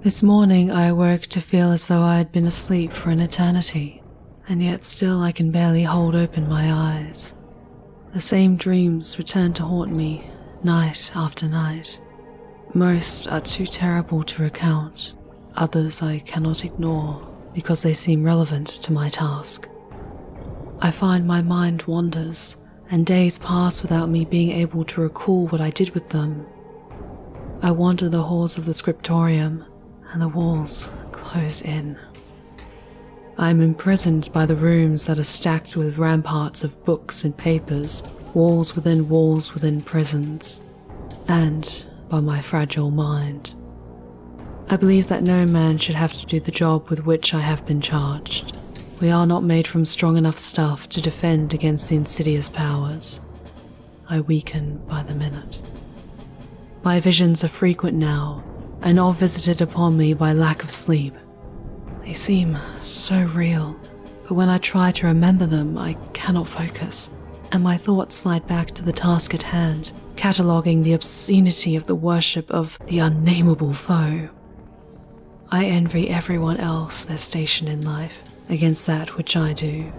This morning I awoke to feel as though I had been asleep for an eternity, and yet still I can barely hold open my eyes. The same dreams return to haunt me, night after night. Most are too terrible to recount, others I cannot ignore because they seem relevant to my task. I find my mind wanders, and days pass without me being able to recall what I did with them. I wander the halls of the scriptorium, and the walls close in. I am imprisoned by the rooms that are stacked with ramparts of books and papers, walls within prisons, and by my fragile mind. I believe that no man should have to do the job with which I have been charged. We are not made from strong enough stuff to defend against the insidious powers. I weaken by the minute. My visions are frequent now, and all visited upon me by lack of sleep. They seem so real, but when I try to remember them, I cannot focus, and my thoughts slide back to the task at hand, cataloguing the obscenity of the worship of the unnameable foe. I envy everyone else their station in life against that which I do.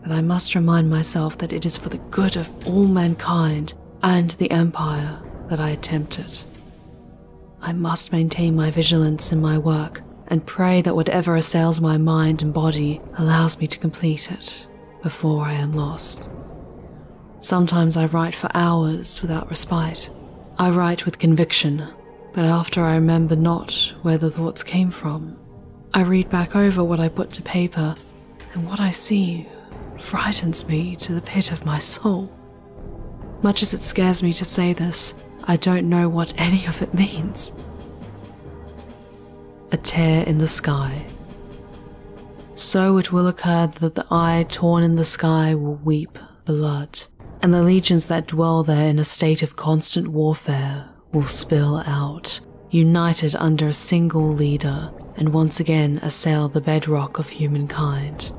But I must remind myself that it is for the good of all mankind and the Empire that I attempt it. I must maintain my vigilance in my work and pray that whatever assails my mind and body allows me to complete it before I am lost. Sometimes I write for hours without respite. I write with conviction, but after I remember not where the thoughts came from. I read back over what I put to paper, and what I see frightens me to the pit of my soul. Much as it scares me to say this, I don't know what any of it means. A tear in the sky. So it will occur that the eye torn in the sky will weep blood, and the legions that dwell there in a state of constant warfare will spill out, united under a single leader, and once again assail the bedrock of humankind.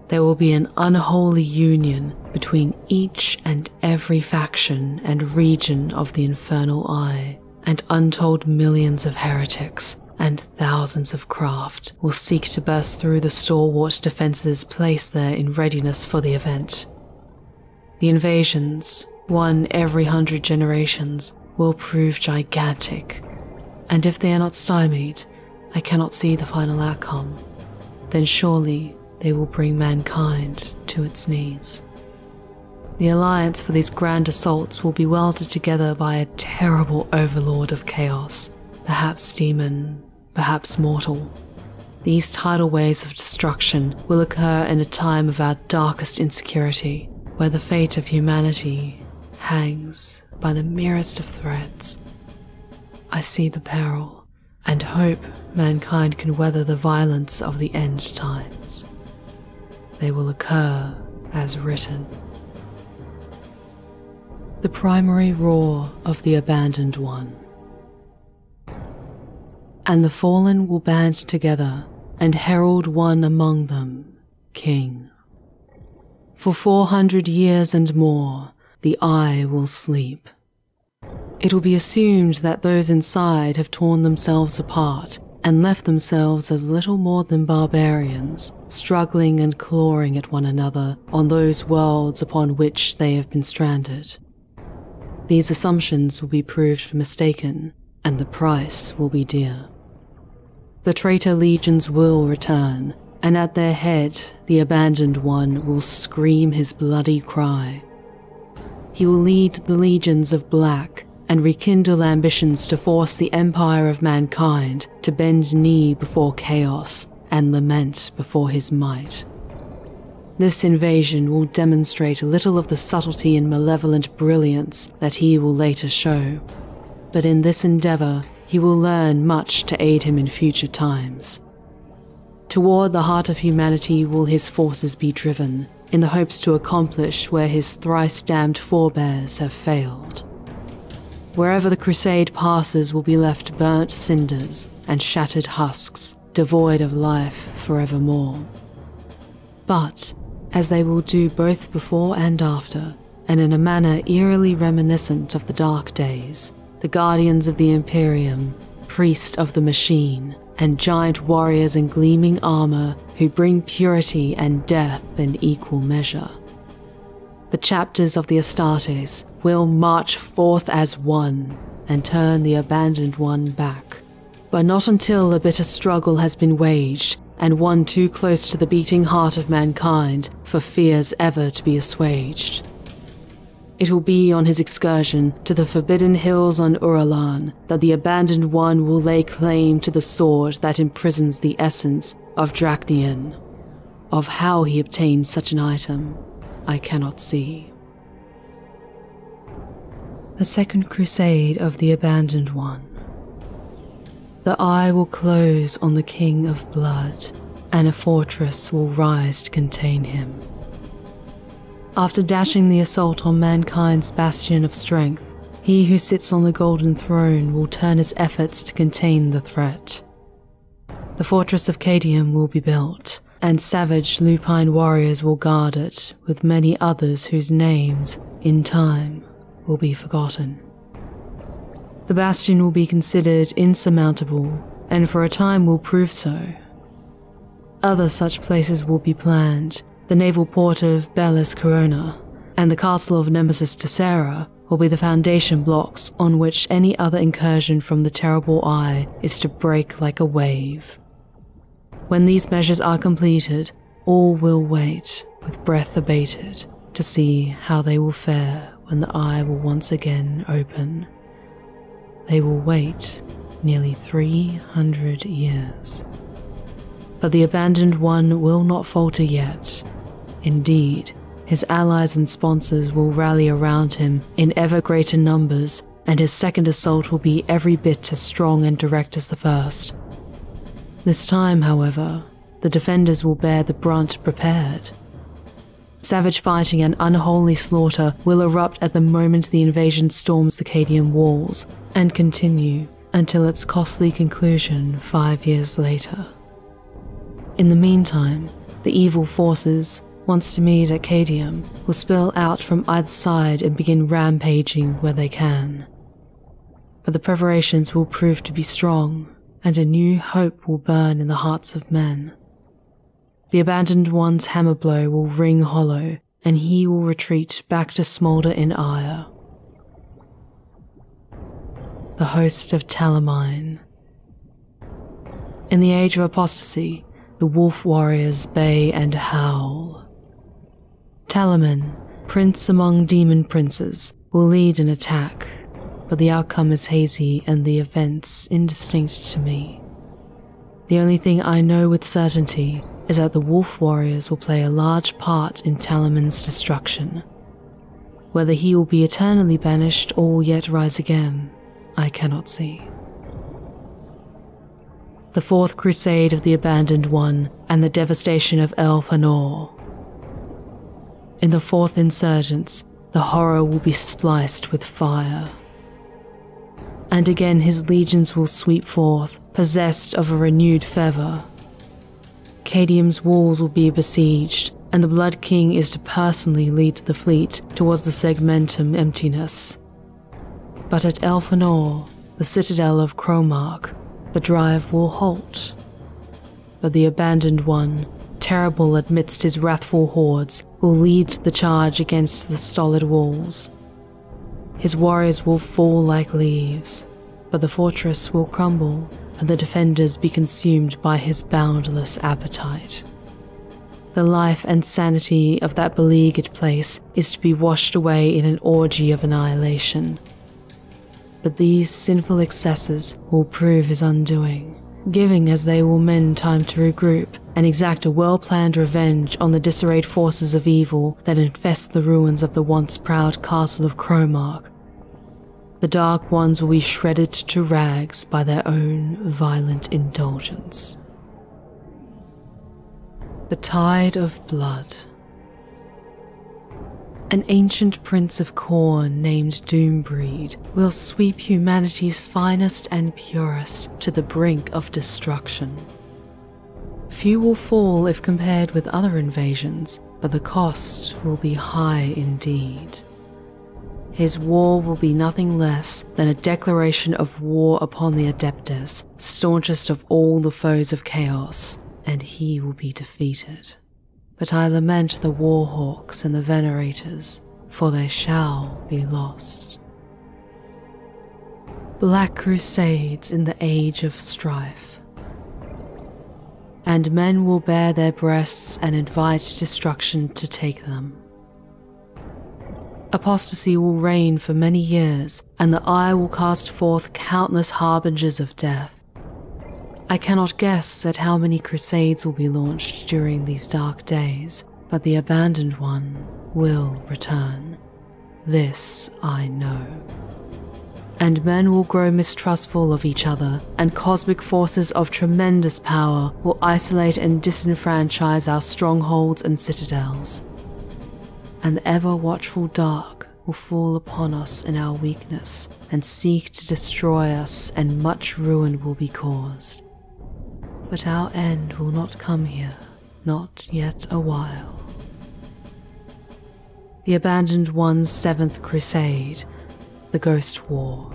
There will be an unholy union between each and every faction and region of the infernal eye, and untold millions of heretics and thousands of craft will seek to burst through the stalwart defenses placed there in readiness for the event. The invasions, one every 100 generations, will prove gigantic, and if they are not stymied, I cannot see the final outcome, then surely they will bring mankind to its knees. The alliance for these grand assaults will be welded together by a terrible overlord of chaos, perhaps demon, perhaps mortal. These tidal waves of destruction will occur in a time of our darkest insecurity, where the fate of humanity hangs by the merest of threads. I see the peril, and hope mankind can weather the violence of the end times. They will occur as written. The primary roar of the abandoned one. And the fallen will band together and herald one among them, king. For 400 years and more, the eye will sleep. It will be assumed that those inside have torn themselves apart and left themselves as little more than barbarians, struggling and clawing at one another on those worlds upon which they have been stranded. These assumptions will be proved mistaken, and the price will be dear. The traitor legions will return, and at their head the abandoned one will scream his bloody cry. He will lead the legions of black and rekindle ambitions to force the empire of mankind to bend knee before chaos and lament before his might. This invasion will demonstrate a little of the subtlety and malevolent brilliance that he will later show, but in this endeavor he will learn much to aid him in future times. Toward the heart of humanity will his forces be driven, in the hopes to accomplish where his thrice-damned forebears have failed. Wherever the crusade passes will be left burnt cinders and shattered husks, devoid of life forevermore. But, as they will do both before and after, and in a manner eerily reminiscent of the dark days, the guardians of the Imperium priest of the machine, and giant warriors in gleaming armor who bring purity and death in equal measure. The chapters of the Astartes will march forth as one and turn the abandoned one back, but not until a bitter struggle has been waged and one too close to the beating heart of mankind for fears ever to be assuaged. It will be on his excursion to the forbidden hills on Oevrlord that the abandoned one will lay claim to the sword that imprisons the essence of Dracnian. Of how he obtained such an item, I cannot see. The second crusade of the abandoned one. The eye will close on the King of Blood, and a fortress will rise to contain him. After dashing the assault on mankind's bastion of strength, he who sits on the golden throne will turn his efforts to contain the threat. The fortress of Cadium will be built, and savage lupine warriors will guard it, with many others whose names, in time, will be forgotten. The bastion will be considered insurmountable, and for a time will prove so. Other such places will be planned. The naval port of Bellis Corona and the castle of Nemesis Tessera will be the foundation blocks on which any other incursion from the terrible eye is to break like a wave. When these measures are completed, all will wait, with breath abated, to see how they will fare when the eye will once again open. They will wait nearly 300 years. But the abandoned one will not falter yet. Indeed, his allies and sponsors will rally around him in ever greater numbers, and his second assault will be every bit as strong and direct as the first. This time, however, the defenders will bear the brunt prepared. Savage fighting and unholy slaughter will erupt at the moment the invasion storms the Cadian walls, and continue until its costly conclusion 5 years later. In the meantime, the evil forces, once to meet at Cadium, will spill out from either side and begin rampaging where they can. But the preparations will prove to be strong, and a new hope will burn in the hearts of men. The abandoned one's hammer blow will ring hollow, and he will retreat back to smolder in ire. The host of TALLOMINE. In the age of apostasy, the wolf warriors bay and howl. TALLOMINE, prince among demon princes, will lead an attack, but the outcome is hazy and the events indistinct to me. The only thing I know with certainty is that the wolf warriors will play a large part in TALLOMINE's destruction. Whether he will be eternally banished or will yet rise again, I cannot see. The fourth crusade of the abandoned one and the devastation of Elfanor. In the fourth insurgence, the horror will be spliced with fire. And again his legions will sweep forth, possessed of a renewed fervor. Cadium's walls will be besieged, and the Blood King is to personally lead the fleet towards the Segmentum emptiness. But at Elfanor, the citadel of Cromark, the drive will halt. But the abandoned one, terrible amidst his wrathful hordes, will lead the charge against the stolid walls. His warriors will fall like leaves, but the fortress will crumble and the defenders be consumed by his boundless appetite. The life and sanity of that beleaguered place is to be washed away in an orgy of annihilation. But these sinful excesses will prove his undoing, giving as they will men time to regroup and exact a well-planned revenge on the disarrayed forces of evil that infest the ruins of the once proud castle of Cromark. The Dark Ones will be shredded to rags by their own violent indulgence. The Tide of Blood. An ancient prince of Khorne named Doombreed will sweep humanity's finest and purest to the brink of destruction. Few will fall if compared with other invasions, but the cost will be high indeed. His war will be nothing less than a declaration of war upon the Adeptus, staunchest of all the foes of chaos, and he will be defeated. But I lament the Warhawks and the Venerators, for they shall be lost. Black Crusades in the Age of Strife. And men will bare their breasts and invite destruction to take them. Apostasy will reign for many years, and the eye will cast forth countless harbingers of death. I cannot guess at how many crusades will be launched during these dark days, but the Abandoned One will return. This I know. And men will grow mistrustful of each other, and cosmic forces of tremendous power will isolate and disenfranchise our strongholds and citadels. And the ever-watchful dark will fall upon us in our weakness and seek to destroy us, and much ruin will be caused. But our end will not come here, not yet a while. The Abandoned One's 7th Crusade, the Ghost War.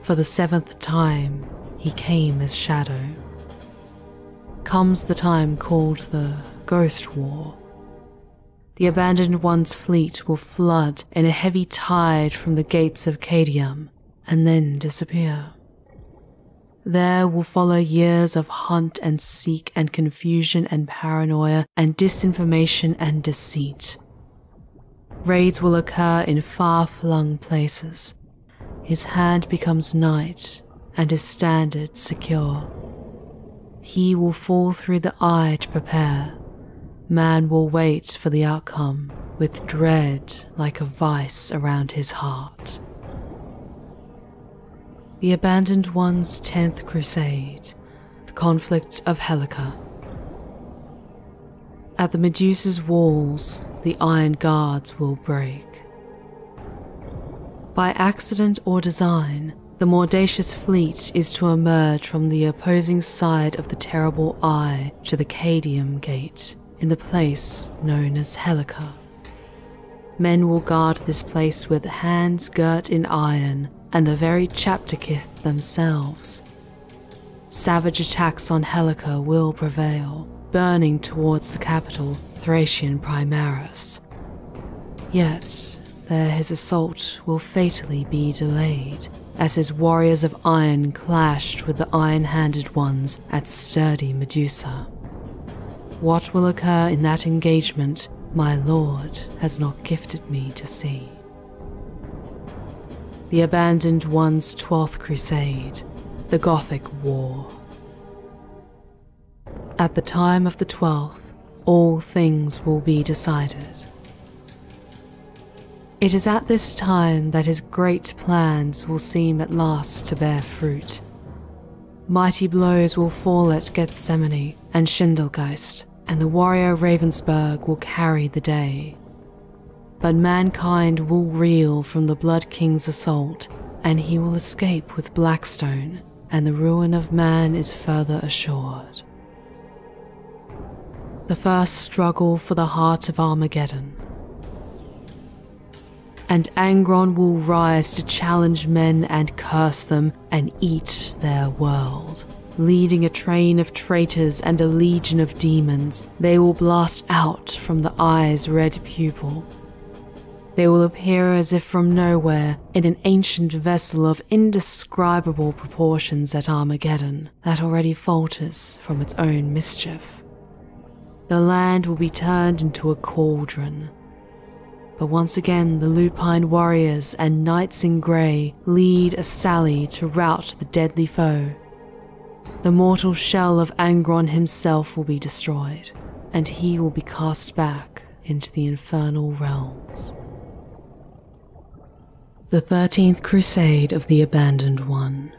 For the 7th time, he came as shadow. Comes the time called the Ghost War. The Abandoned One's fleet will flood in a heavy tide from the gates of Cadium, and then disappear. There will follow years of hunt and seek and confusion and paranoia and disinformation and deceit. Raids will occur in far-flung places. His hand becomes night and his standard secure. He will fall through the eye to prepare. Man will wait for the outcome with dread like a vice around his heart. The Abandoned One's 10th Crusade, the Conflict of Helica. At the Medusa's walls, the iron guards will break. By accident or design, the Mordacious fleet is to emerge from the opposing side of the terrible eye to the Cadium Gate, in the place known as Helica. Men will guard this place with hands girt in iron and the very chapterkith themselves. Savage attacks on Helica will prevail, burning towards the capital, Thracian Primaris. Yet, there his assault will fatally be delayed, as his warriors of iron clashed with the iron-handed ones at sturdy Medusa. What will occur in that engagement, my lord has not gifted me to see. The Abandoned One's 12th Crusade, the Gothic War. At the time of the 12th, all things will be decided. It is at this time that his great plans will seem at last to bear fruit. Mighty blows will fall at Gethsemane and Schindelgeist, and the warrior Ravensburg will carry the day. But mankind will reel from the Blood King's assault, and he will escape with Blackstone, and the ruin of man is further assured. The first struggle for the heart of Armageddon. And Angron will rise to challenge men and curse them and eat their world. Leading a train of traitors and a legion of demons, they will blast out from the eye's red pupil. They will appear as if from nowhere in an ancient vessel of indescribable proportions at Armageddon that already falters from its own mischief. The land will be turned into a cauldron. But once again the lupine warriors and knights in grey lead a sally to rout the deadly foe. The mortal shell of Angron himself will be destroyed, and he will be cast back into the infernal realms. The 13th Crusade of the Abandoned One.